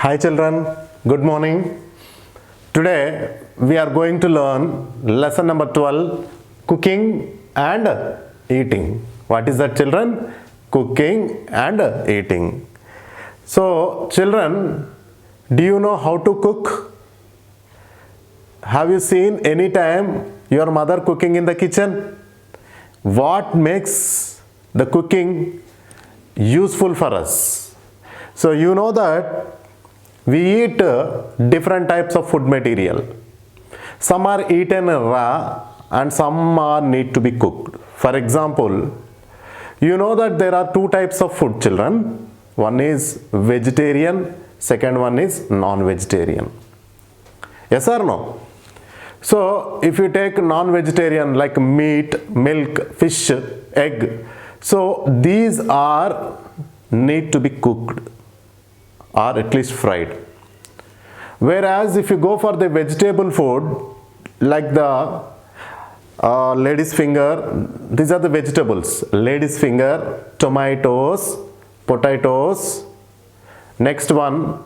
Hi children, good morning. Today we are going to learn lesson number 12, cooking and eating. What is that children? Cooking and eating. So children, do you know how to cook? Have you seen any time your mother cooking in the kitchen? What makes the cooking useful for us? So you know that we eat different types of food material. Some are eaten raw and some are need to be cooked. For example, you know that there are two types of food, children. One is vegetarian, second one is non-vegetarian. Yes or no? So if you take non-vegetarian like meat, milk, fish, egg, so these are need to be cooked or at least fried. Whereas if you go for the vegetable food like the lady's finger, these are the vegetables: lady's finger, tomatoes, potatoes, next one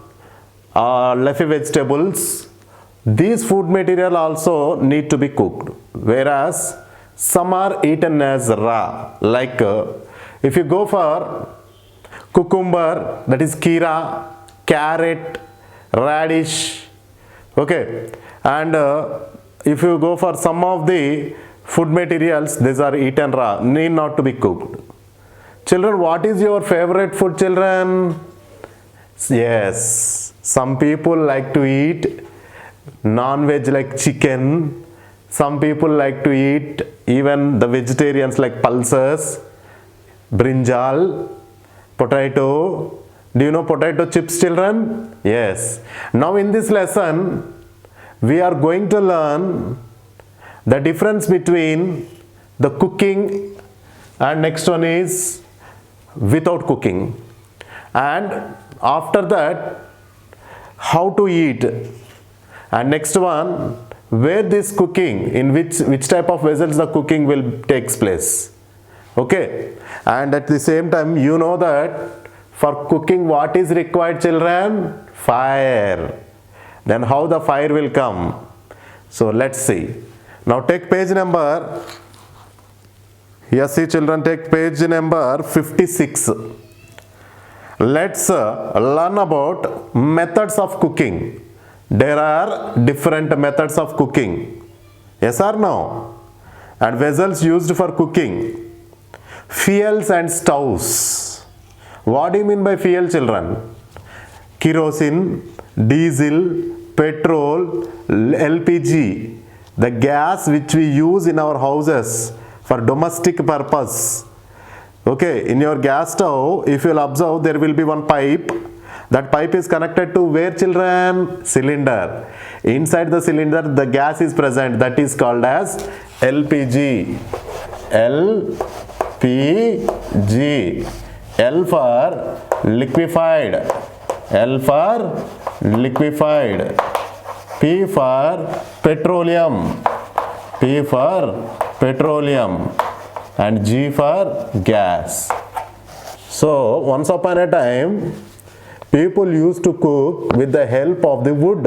leafy vegetables. These food material also need to be cooked, whereas some are eaten as raw, like if you go for cucumber, that is kira, carrot, radish, okay, and if you go for some of the food materials, these are eaten raw, need not to be cooked. Children, what is your favorite food, children? Yes, some people like to eat non-veg like chicken, some people like to eat even the vegetarians like pulses, brinjal, potato. Do you know potato chips, children? Yes. Now in this lesson, we are going to learn the difference between the cooking and next one is without cooking. And after that, how to eat. And next one, where this cooking, in which type of vessels the cooking will takes place. Okay. And at the same time, you know that for cooking what is required, children? Fire. Then how the fire will come? So let's see. Now take page number, yes, see children, take page number 56. Let's learn about methods of cooking. There are different methods of cooking. Yes or no? And vessels used for cooking. Fuels and stoves. What do you mean by fuel, children? Kerosene, diesel, petrol, LPG. The gas which we use in our houses for domestic purpose. Okay, in your gas stove, if you will observe, there will be one pipe. That pipe is connected to where, children? Cylinder. Inside the cylinder, the gas is present. That is called as LPG. LPG. L for liquefied. L for liquefied. P for petroleum. P for petroleum. And G for gas. So, once upon a time, people used to cook with the help of the wood.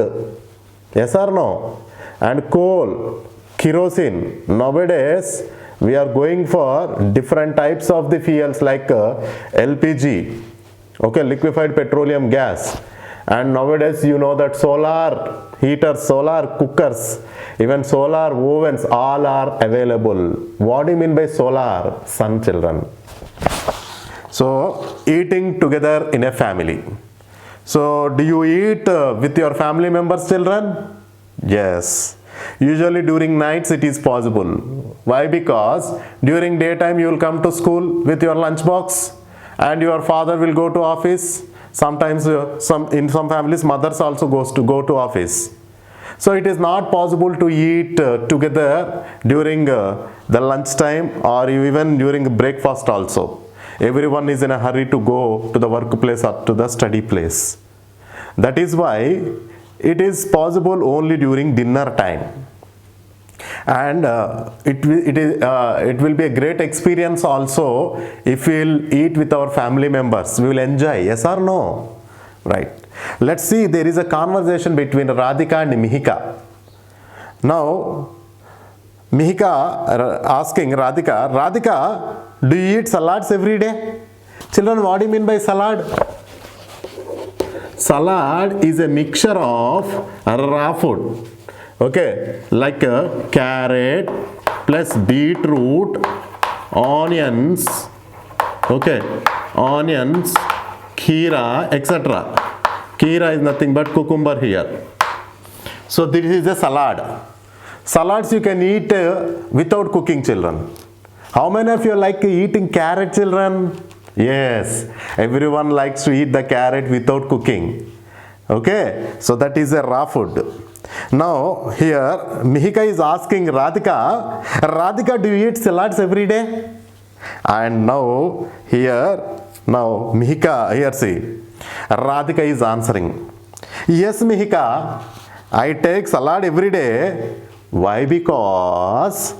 Yes or no? And coal, kerosene. Nowadays, we are going for different types of the fuels like LPG, okay, liquefied petroleum gas. And nowadays, you know that solar heaters, solar cookers, even solar ovens, all are available. What do you mean by solar? Sun, children. So, eating together in a family. So, do you eat with your family members, children? Yes. Usually during nights it is possible. Why? Because during daytime you will come to school with your lunch box and your father will go to office. Sometimes in some families mothers also go to office. So it is not possible to eat together during the lunch time or even during breakfast also. Everyone is in a hurry to go to the workplace or to the study place. That is why it is possible only during dinner time. And it will be a great experience also if we will eat with our family members. We will enjoy, yes or no? Right. Let's see, there is a conversation between Radhika and Mihika. Now, Mihika asking Radhika, Radhika, do you eat salads every day? Children, what do you mean by salad? Salad is a mixture of raw food. Okay, like a carrot plus beetroot, onions, okay, onions, kheera, etc. Kheera is nothing but cucumber here. So this is a salad. Salads you can eat without cooking, children. How many of you like eating carrot, children? Yes, everyone likes to eat the carrot without cooking. Okay, so that is a raw food. Now here Mihika is asking Radhika, Radhika, do you eat salads every day? And now Mihika, here see, Radhika is answering, yes Mihika, I take salad every day. Why? Because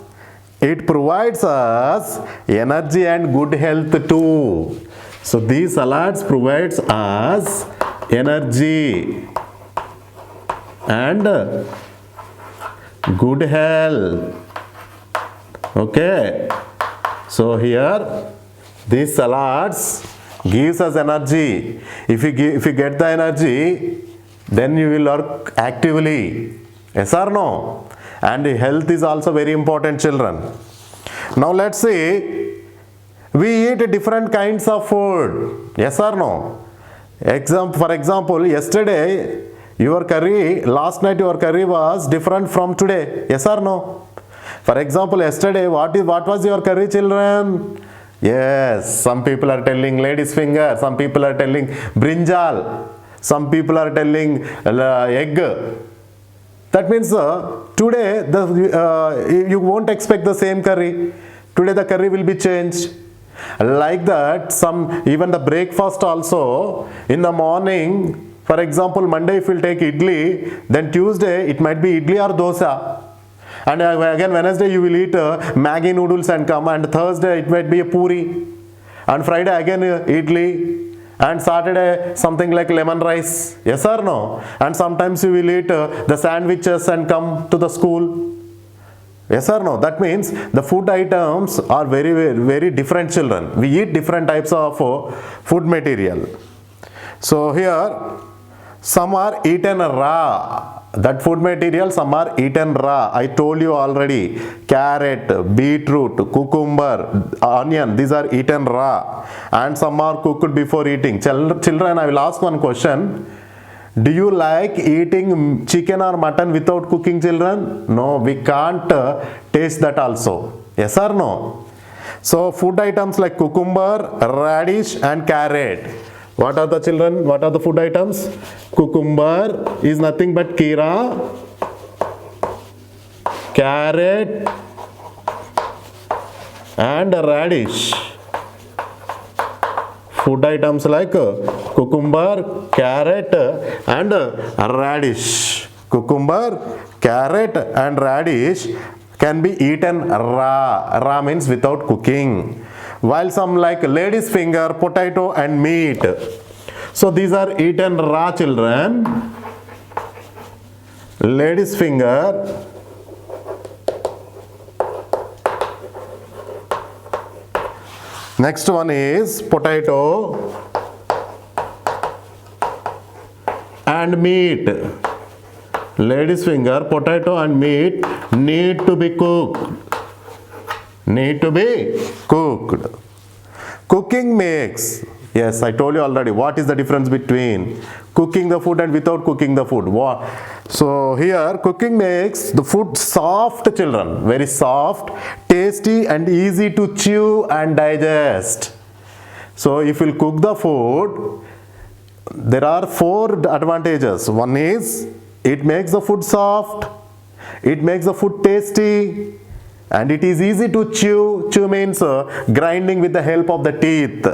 it provides us energy and good health too. So these salads provides us energy and good health. Okay, so here these salads gives us energy. If you get the energy, then you will work actively. Yes or no? And health is also very important, children. Now let's see, we eat different kinds of food. Yes or no? For example, yesterday last night your curry was different from today. Yes or no? For example, yesterday what was your curry, children? Yes, some people are telling lady's finger, some people are telling brinjal, some people are telling egg. That means today you won't expect the same curry. Today the curry will be changed. Like that, even the breakfast also, in the morning, for example, Monday if we'll take idli, then Tuesday it might be idli or dosa. And again Wednesday you will eat Maggi noodles and come, and Thursday it might be a puri. And Friday again idli. And Saturday something like lemon rice. Yes or no? And sometimes you will eat the sandwiches and come to the school. Yes or no? That means the food items are very, very, very different, children. We eat different types of food material. So here some are eaten raw. That food material, some are eaten raw. I told you already. Carrot, beetroot, cucumber, onion, these are eaten raw. And some are cooked before eating. Children, I will ask one question. Do you like eating chicken or mutton without cooking, children? No, we can't taste that also. Yes or no? So food items like cucumber, radish and carrot. What are the, children? What are the food items? Cucumber is nothing but kheera, carrot and radish. Food items like cucumber, carrot and radish. Cucumber, carrot and radish can be eaten raw. Raw means without cooking. While some like lady's finger, potato and meat. So these are eaten raw, children. Lady's finger, next one is potato and meat. Lady's finger, potato and meat need to be cooked. Need to be cooked. Cooking makes, yes, I told you already, what is the difference between cooking the food and without cooking the food? So here cooking makes the food soft, children, very soft, tasty and easy to chew and digest. So if you cook the food, there are 4 advantages. One is it makes the food soft, it makes the food tasty, and it is easy to chew. Chew means grinding with the help of the teeth.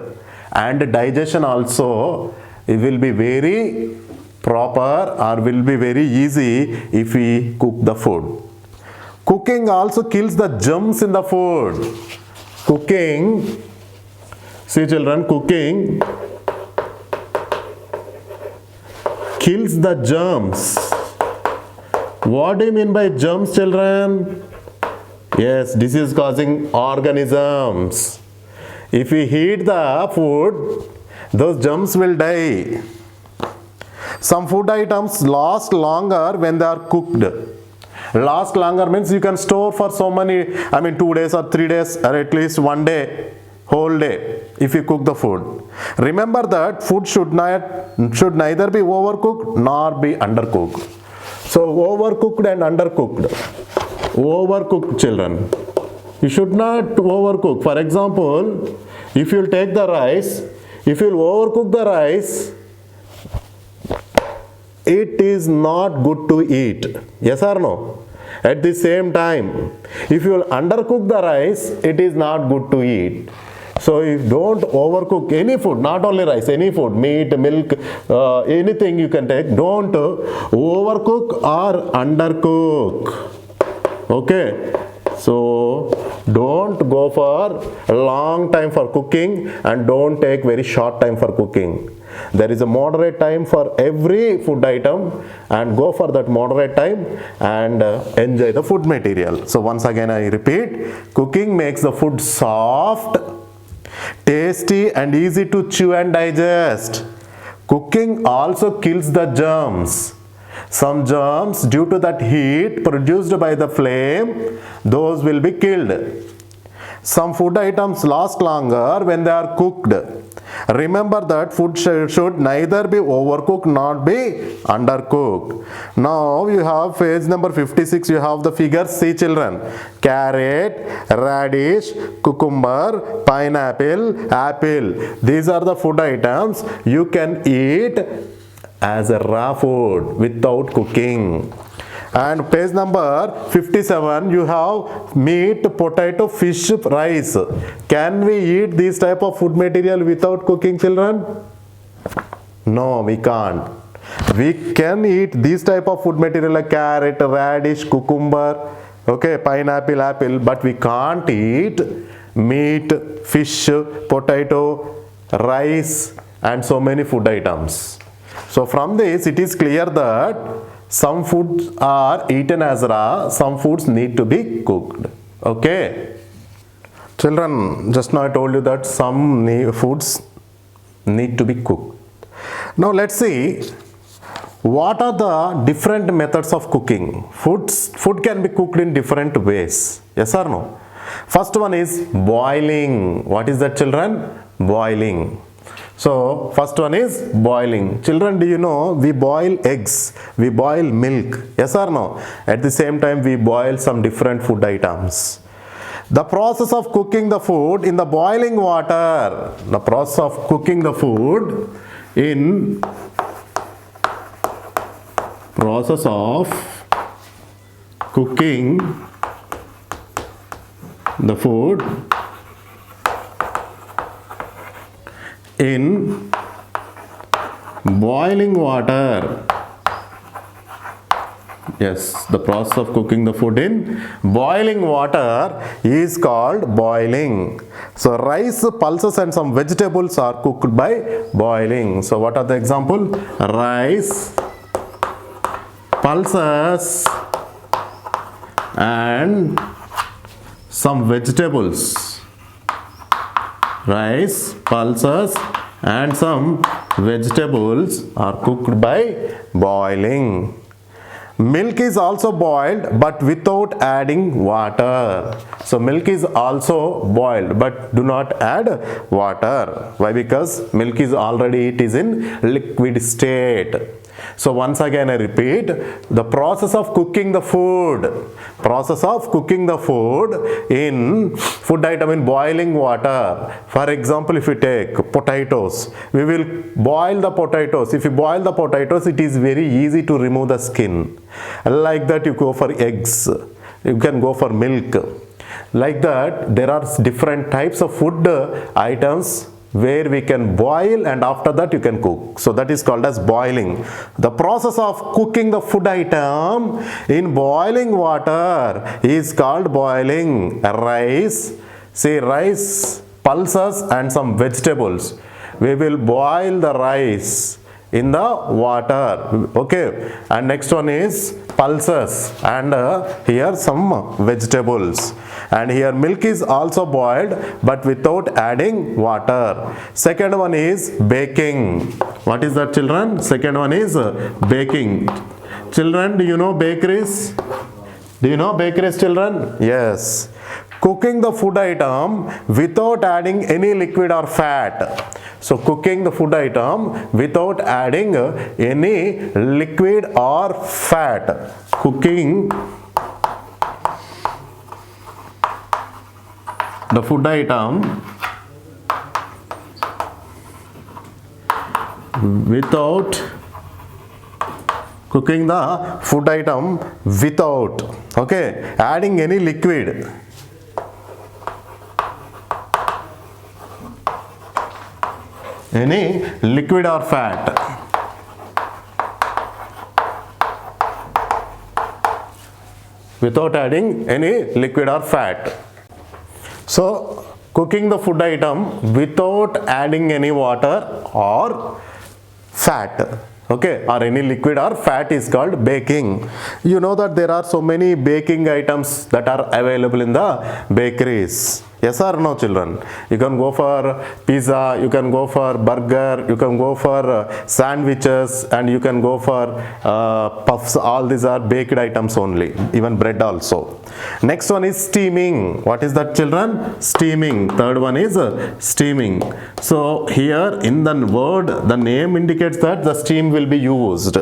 And digestion also, it will be very proper or will be very easy if we cook the food. Cooking also kills the germs in the food. Cooking, see children, cooking kills the germs. What do you mean by germs, children? Yes, disease causing organisms. If we heat the food, those germs will die. Some food items last longer when they are cooked. Last longer means you can store for so many, 2 days or 3 days or at least 1 day, whole day if you cook the food. Remember that food should neither be overcooked nor be undercooked. So overcooked and undercooked. Overcooked, children. You should not overcook. For example, if you take the rice, if you overcook the rice, it is not good to eat. Yes or no? At the same time, if you undercook the rice, it is not good to eat. So you don't overcook any food, not only rice, any food, meat, milk, anything you can take. Don't overcook or undercook. Okay. So don't go for a long time for cooking and don't take very short time for cooking. There is a moderate time for every food item and go for that moderate time and enjoy the food material. So once again I repeat, cooking makes the food soft, tasty and easy to chew and digest. Cooking also kills the germs. Some germs due to that heat produced by the flame, those will be killed. Some food items last longer when they are cooked. Remember that food should neither be overcooked nor be undercooked. Now you have page number 56, you have the figures. See children, carrot, radish, cucumber, pineapple, apple. These are the food items you can eat as a raw food without cooking. And page number 57, you have meat, potato, fish, rice. Can we eat this type of food material without cooking, children? No, we can't. We can eat this type of food material like carrot, radish, cucumber, okay, pineapple, apple, but we can't eat meat, fish, potato, rice and so many food items. So from this it is clear that some foods are eaten as raw, some foods need to be cooked. Okay. Children, just now I told you that some foods need to be cooked. Now let's see what are the different methods of cooking. Food can be cooked in different ways. Yes or no? First one is boiling. What is that, children? Boiling. So first one is boiling. Children, do you know we boil eggs, we boil milk, yes or no? At the same time we boil some different food items. The process of cooking the food in the boiling water, the process of cooking the food in process of cooking the food in boiling water. Yes, the process of cooking the food in boiling water is called boiling. So rice, pulses and some vegetables are cooked by boiling. So what are the example? Rice, pulses and some vegetables. Rice, pulses and some vegetables are cooked by boiling. Milk is also boiled but without adding water. So milk is also boiled but do not add water. Why? Because milk is already, it is in liquid state. So once again I repeat, the process of cooking the food, process of cooking the food in food item in boiling water. For example, if you take potatoes, we will boil the potatoes. If you boil the potatoes, it is very easy to remove the skin. Like that you go for eggs, you can go for milk. Like that there are different types of food items where we can boil and after that you can cook. So that is called as boiling. The process of cooking the food item in boiling water is called boiling. Rice, say rice, pulses and some vegetables. We will boil the rice in the water. Okay, and next one is pulses, and here some vegetables, and here milk is also boiled but without adding water. Second one is baking. What is that, children? Second one is baking. Children, do you know bakeries? Do you know bakeries, children? Yes. Cooking the food item without adding any liquid or fat. So cooking the food item without adding any liquid or fat. Cooking the food item without okay, adding any liquid. Any liquid or fat. Without adding any liquid or fat. So, cooking the food item without adding any water or fat, okay, or any liquid or fat is called baking. You know that there are so many baking items that are available in the bakeries. Yes or no, children? You can go for pizza, you can go for burger, you can go for sandwiches, and you can go for puffs. All these are baked items only, even bread also. Next one is steaming. What is that, children? Steaming. Third one is steaming. So here in the word, the name indicates that the steam will be used.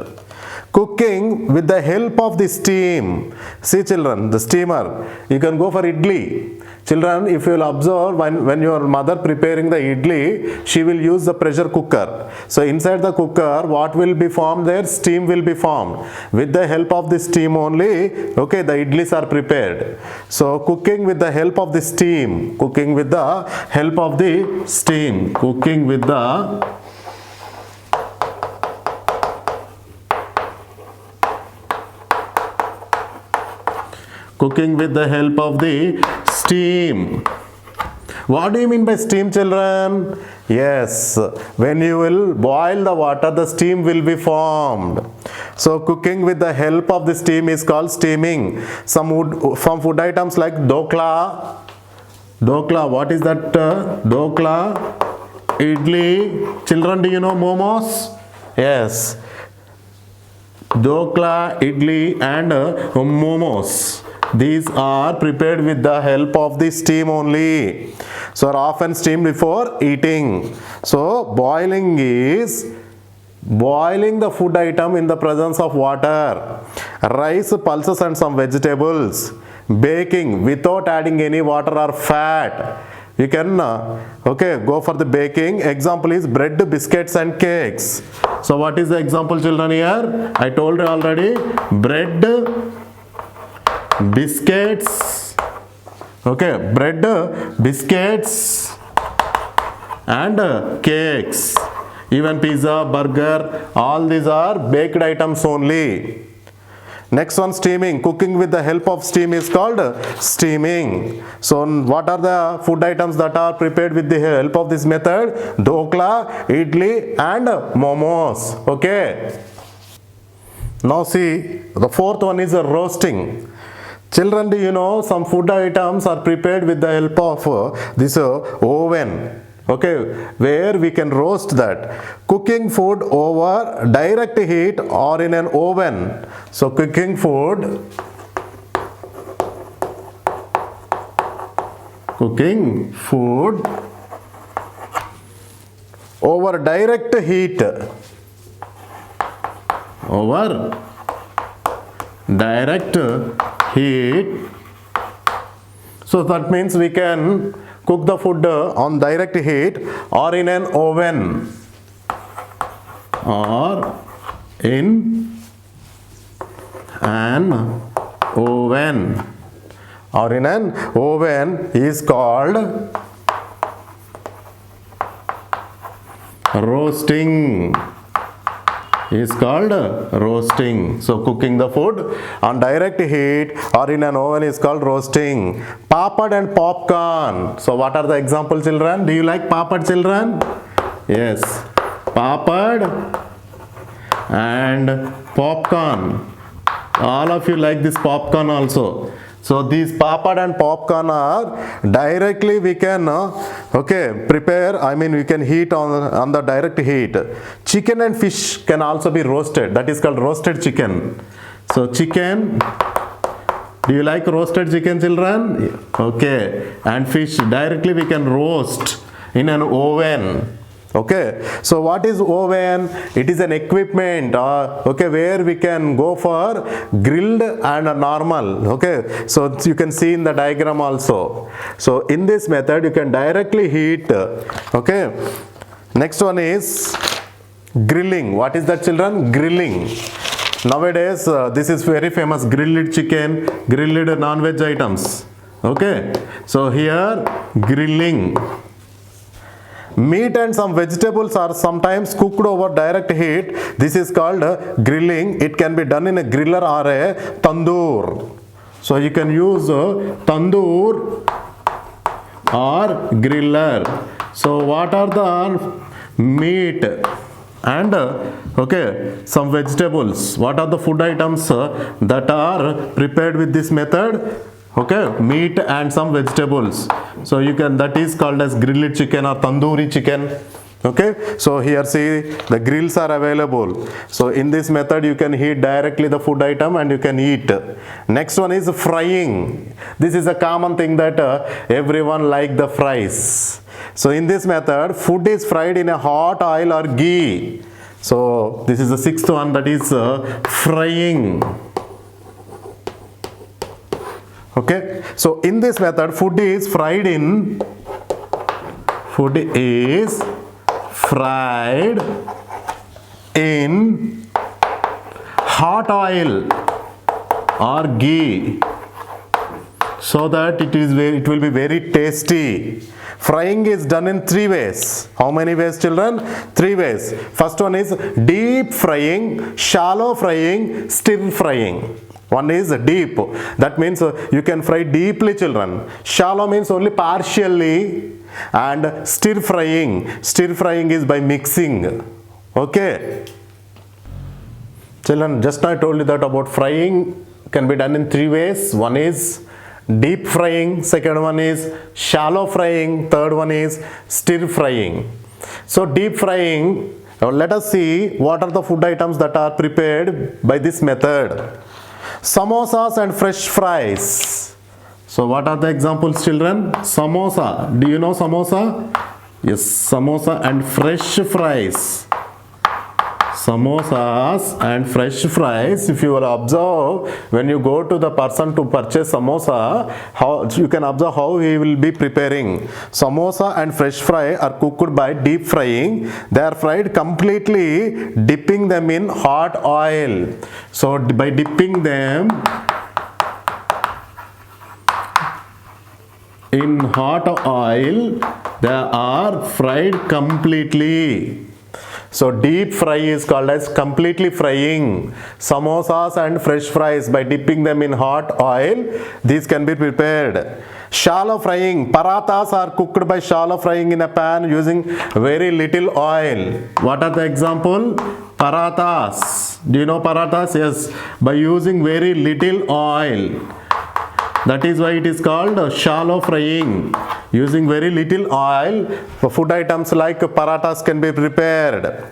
Cooking with the help of the steam. See, children, the steamer. You can go for idli. Children, if you will observe, when your mother preparing the idli, she will use the pressure cooker. So inside the cooker, what will be formed there? Steam will be formed. With the help of the steam only, okay, the idlis are prepared. So cooking with the help of the steam. Cooking with the help of the steam. Cooking with the help of the steam. What do you mean by steam, children? Yes, when you will boil the water, the steam will be formed. So cooking with the help of the steam is called steaming. Some food items like dokla. Dokla, what is that? Dokla, idli. Children, do you know momos? Yes. Dokla, idli and momos. These are prepared with the help of the steam only. So are often steamed before eating. So boiling is boiling the food item in the presence of water. Rice, pulses and some vegetables. Baking without adding any water or fat. You can okay, go for the baking. Example is bread, biscuits and cakes. So what is the example, children, here? I told you already. Bread, biscuits, okay, bread, biscuits and cakes, even pizza, burger, all these are baked items only. Next one, steaming. Cooking with the help of steam is called steaming. So what are the food items that are prepared with the help of this method? Dokla, idli and momos. Okay. Now see, the fourth one is roasting. Children, do you know some food items are prepared with the help of this oven, okay, where we can roast that. Cooking food over direct heat or in an oven. So cooking food over direct heat, so that means we can cook the food on direct heat or in an oven, is called roasting. So cooking the food on direct heat or in an oven is called roasting. Papad and popcorn. So what are the examples, children? Do you like papad, children? Yes. Papad and popcorn. All of you like this popcorn also. So these papad and popcorn are directly we can prepare, I mean we can heat on the direct heat. Chicken and fish can also be roasted, that is called roasted chicken. So chicken, do you like roasted chicken, children? Okay. And fish directly we can roast in an oven. Okay, so what is oven? It is an equipment where we can go for grilled and normal. Okay, so you can see in the diagram also. So in this method you can directly heat. Okay, next one is grilling. What is that, children? Grilling. Nowadays this is very famous, grilled chicken, grilled non-veg items. Okay, so here grilling. Meat and some vegetables are sometimes cooked over direct heat. This is called grilling. It can be done in a griller or a tandoor. So you can use tandoor or griller. So what are the meat and some vegetables? What are the food items that are prepared with this method? Okay, meat and some vegetables. So you can, that is called as grilled chicken or tandoori chicken. Okay, so here see the grills are available. So in this method you can heat directly the food item and you can eat. Next one is frying. This is a common thing that everyone like the fries. So in this method food is fried in a hot oil or ghee. So this is the sixth one, that is frying. Okay, so in this method food is fried in hot oil or ghee, so that it will be very tasty. Frying is done in 3 ways. How many ways, children? 3 ways. First one is deep frying, shallow frying, stir frying. One is deep. That means you can fry deeply, children. Shallow means only partially. And stir frying. Stir frying is by mixing. Okay. Children, just now I told you that about frying can be done in 3 ways. One is deep frying. Second one is shallow frying. Third one is stir frying. So deep frying, now let us see what are the food items that are prepared by this method. Samosas and fresh fries. So what are the examples, children? Samosa. Do you know samosa? Yes, samosa and fresh fries. Samosas and fresh fries. If you will observe, when you go to the person to purchase samosa, how you can observe how he will be preparing. Samosa and fresh fry are cooked by deep frying. They are fried completely, dipping them in hot oil. So by dipping them in hot oil, they are fried completely. So deep fry is called as completely frying. Samosas and fresh fries, by dipping them in hot oil, these can be prepared. Shallow frying, parathas are cooked by shallow frying in a pan using very little oil. What are the example? Parathas. Do you know parathas? Yes, by using very little oil. That is why it is called shallow frying. Using very little oil, food items like parathas can be prepared.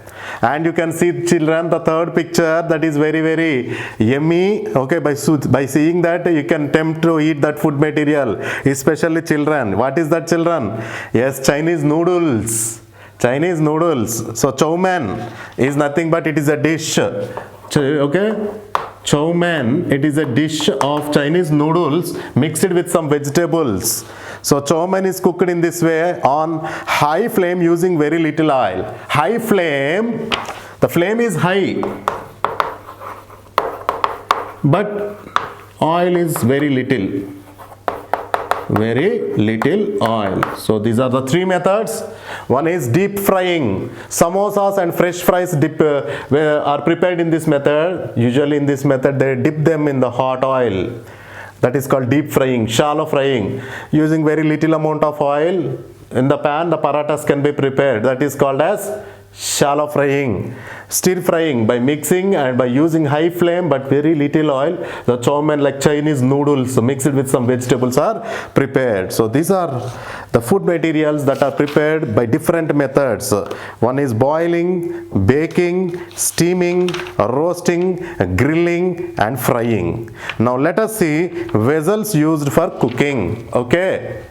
And you can see, children, the third picture, that is very, very yummy. Okay, by seeing that you can tempt to eat that food material, especially children. What is that, children? Yes, Chinese noodles. Chinese noodles. So chow mein is nothing but it is a dish. Okay, chow mein, it is a dish of Chinese noodles mixed with some vegetables. So chow mein is cooked in this way on high flame using very little oil. High flame, the flame is high, but oil is very little. Very little oil. So these are the 3 methods. One is deep frying. Samosas and fresh fries are prepared in this method. Usually in this method they dip them in the hot oil. That is called deep frying. Shallow frying, using very little amount of oil in the pan, the parathas can be prepared. That is called as shallow frying. Stir frying, by mixing and by using high flame but very little oil, the chow mein like Chinese noodles mixed with some vegetables are prepared. So these are the food materials that are prepared by different methods. One is boiling, baking, steaming, roasting, grilling and frying. Now let us see vessels used for cooking. Okay.